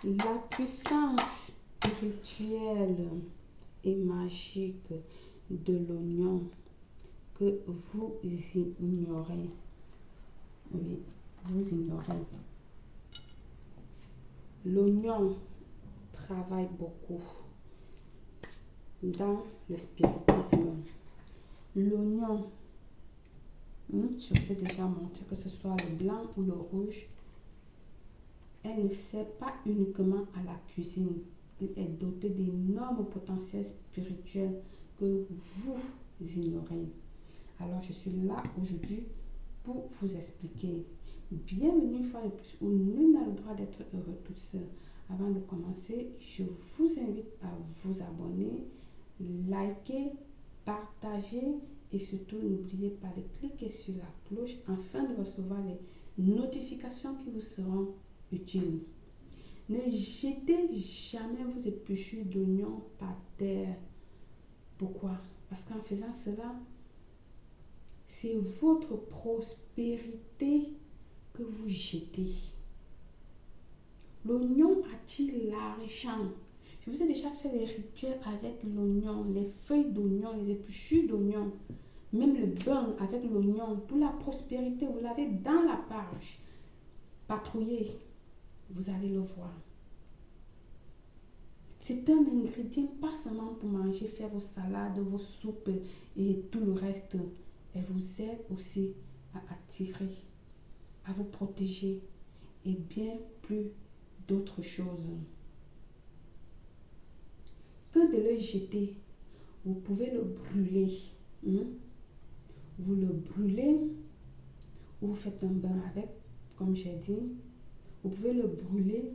La puissance spirituelle et magique de l'oignon que vous ignorez. Oui, vous ignorez. L'oignon travaille beaucoup dans le spiritisme. L'oignon, je vous ai déjà montré que ce soit le blanc ou le rouge, elle ne sert pas uniquement à la cuisine. Elle est dotée d'énormes potentiels spirituels que vous ignorez. Alors, je suis là aujourd'hui pour vous expliquer. Bienvenue une fois de plus où nul n'a le droit d'être heureux tout seul. Avant de commencer, je vous invite à vous abonner, liker, partager et surtout n'oubliez pas de cliquer sur la cloche afin de recevoir les notifications qui vous seront utiles. Ne jetez jamais vos épluchures d'oignons par terre. Pourquoi? Parce qu'en faisant cela, c'est votre prospérité que vous jetez. L'oignon attire l'argent. Je vous ai déjà fait les rituels avec l'oignon, les feuilles d'oignon, les épluchures d'oignon, même le beurre avec l'oignon. Pour la prospérité, vous l'avez dans la page. Patrouillez, vous allez le voir. C'est un ingrédient pas seulement pour manger, faire vos salades, vos soupes et tout le reste. Elle vous aide aussi à attirer, à vous protéger et bien plus d'autres choses. Que de le jeter, vous pouvez le brûler. Vous le brûlez ou vous faites un bain avec, comme j'ai dit. Vous pouvez le brûler,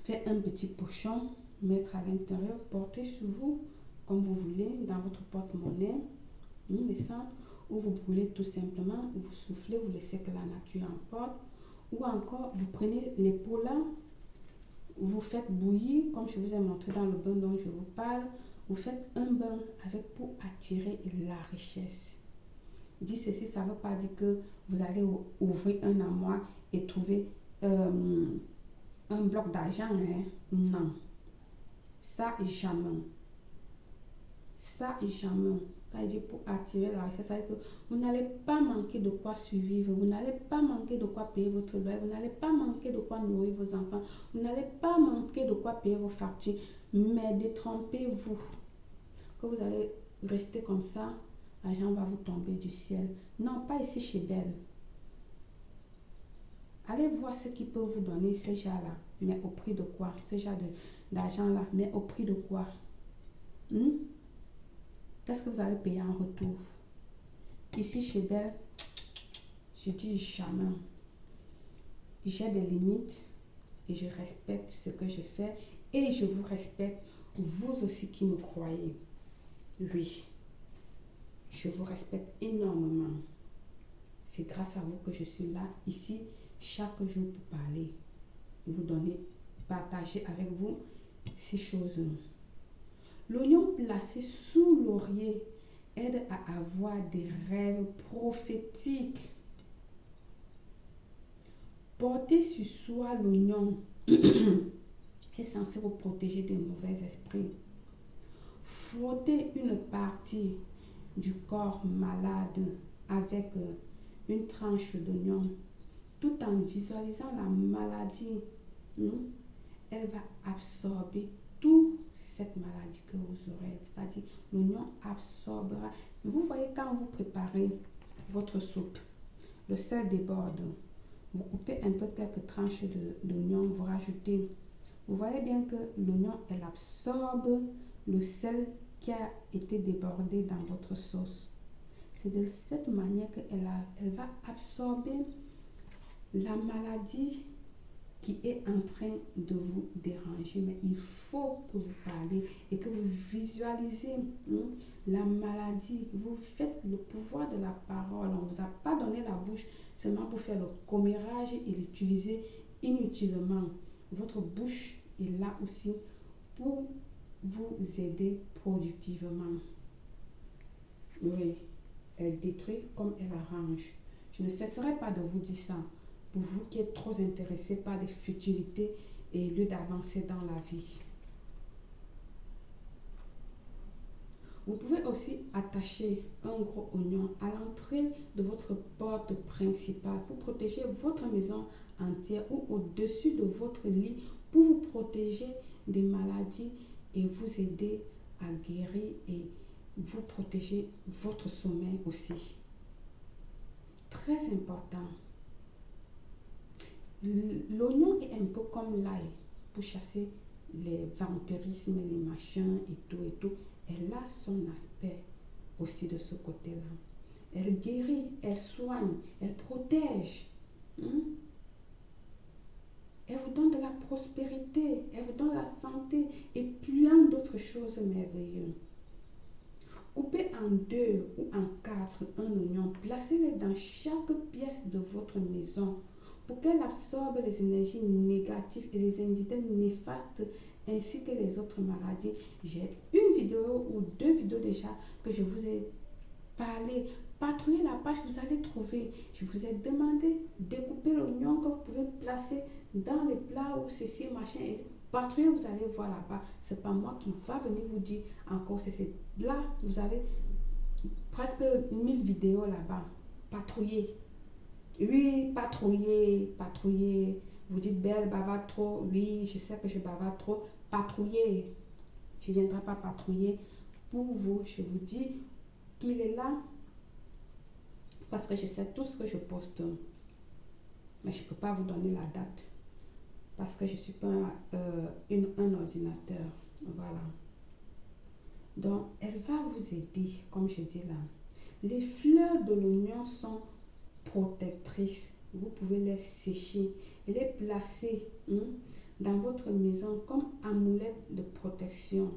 faire un petit pochon, mettre à l'intérieur, porter sur vous comme vous voulez, dans votre porte-monnaie, ou vous brûlez tout simplement, vous soufflez, vous laissez que la nature emporte, ou encore vous prenez les pots là, vous faites bouillir, comme je vous ai montré dans le bain dont je vous parle, vous faites un bain avec pour attirer la richesse. Dit ceci, ça ne veut pas dire que vous allez ouvrir un armoire et trouver un bloc d'argent, hein? Non. Ça, jamais. Ça, jamais. Quand il dit pour attirer la richesse, ça veut dire que vous n'allez pas manquer de quoi survivre, vous n'allez pas manquer de quoi payer votre loyer, vous n'allez pas manquer de quoi nourrir vos enfants, vous n'allez pas manquer de quoi payer vos factures. Mais détrompez-vous que vous allez rester comme ça, l'argent va vous tomber du ciel. Non, pas ici chez Belle. Allez voir ce qui peut vous donner ce genre-là, mais au prix de quoi? Ce genre d'argent-là, mais au prix de quoi? Qu'est-ce que vous allez payer en retour? Ici chez Belle, je dis jamais. J'ai des limites et je respecte ce que je fais et je vous respecte, vous aussi qui me croyez. Oui, je vous respecte énormément. C'est grâce à vous que je suis là, ici, chaque jour pour parler, vous donner, partager avec vous ces choses. L'oignon placé sous l'oreiller aide à avoir des rêves prophétiques. Porter sur soi l'oignon est censé vous protéger des mauvais esprits. Frotter une partie du corps malade avec une tranche d'oignon, tout en visualisant la maladie, elle va absorber toute cette maladie que vous aurez. C'est-à-dire, l'oignon absorbera. Vous voyez, quand vous préparez votre soupe, le sel déborde. Vous coupez un peu quelques tranches d'oignon, vous rajoutez. Vous voyez bien que l'oignon, elle absorbe le sel qui a été débordé dans votre sauce. C'est de cette manière qu'elle va absorber la maladie qui est en train de vous déranger. Mais il faut que vous parlez et que vous visualisez la maladie. Vous faites le pouvoir de la parole. On ne vous a pas donné la bouche seulement pour faire le commérage et l'utiliser inutilement. Votre bouche est là aussi pour vous aider productivement. Oui, elle détruit comme elle arrange. Je ne cesserai pas de vous dire ça. Pour vous qui êtes trop intéressés par des futilités et lieu d'avancer dans la vie. Vous pouvez aussi attacher un gros oignon à l'entrée de votre porte principale pour protéger votre maison entière ou au-dessus de votre lit pour vous protéger des maladies et vous aider à guérir et vous protéger votre sommeil aussi. Très important. L'oignon est un peu comme l'ail pour chasser les vampirismes, les machins et tout. Elle a son aspect aussi de ce côté-là. Elle guérit, elle soigne, elle protège. Hein? Elle vous donne de la prospérité, elle vous donne la santé et plein d'autres choses merveilleuses. Coupez en 2 ou en 4 un oignon, placez-les dans chaque pièce de votre maison pour qu'elle absorbe les énergies négatives et les entités néfastes ainsi que les autres maladies. J'ai une vidéo ou 2 vidéos déjà que je vous ai parlé. Patrouillez la page, vous allez trouver. Je vous ai demandé de découper l'oignon que vous pouvez placer dans les plats ou ceci, machin. Patrouillez, vous allez voir là-bas. C'est pas moi qui va venir vous dire encore. C'est là, vous avez presque 1000 vidéos là-bas. Patrouillez. Oui, patrouillez. Vous dites, Belle, bavarde trop. Oui, je sais que je bavarde trop. Patrouillez. Je ne viendrai pas patrouiller pour vous. Je vous dis qu'il est là parce que je sais tout ce que je poste. Mais je ne peux pas vous donner la date parce que je ne suis pas un ordinateur. Voilà. Donc, elle va vous aider, comme je dis là. Les fleurs de l'oignon sont protectrices. Vous pouvez les sécher et les placer dans votre maison comme amulette de protection.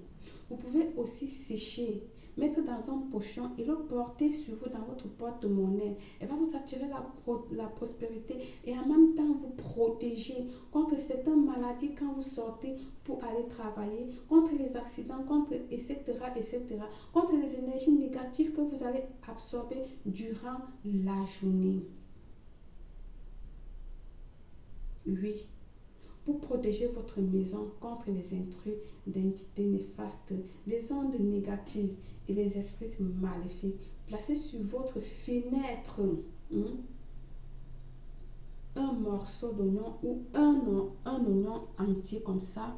Vous pouvez aussi sécher, mettre dans un pochon et le porter sur vous dans votre porte-monnaie. Elle va vous attirer la prospérité et en même temps vous protéger contre certaines maladies quand vous sortez pour aller travailler, contre les accidents, contre etc., contre les énergies négatives que vous allez absorber durant la journée. Oui, pour protéger votre maison contre les intrus d'entités néfastes, les ondes négatives et les esprits maléfiques, placez sur votre fenêtre un morceau d'oignon ou un oignon entier comme ça,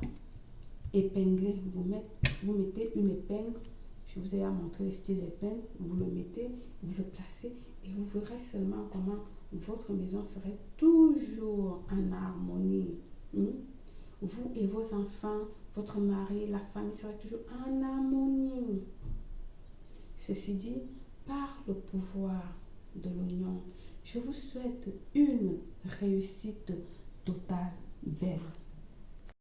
épinglé. Vous mettez une épingle, je vous ai montré le style d'épingle, vous le mettez, vous le placez et vous verrez seulement comment votre maison serait toujours en harmonie. Vous et vos enfants, votre mari, la famille serait toujours en harmonie. Ceci dit, par le pouvoir de l'oignon, je vous souhaite une réussite totale, Belle.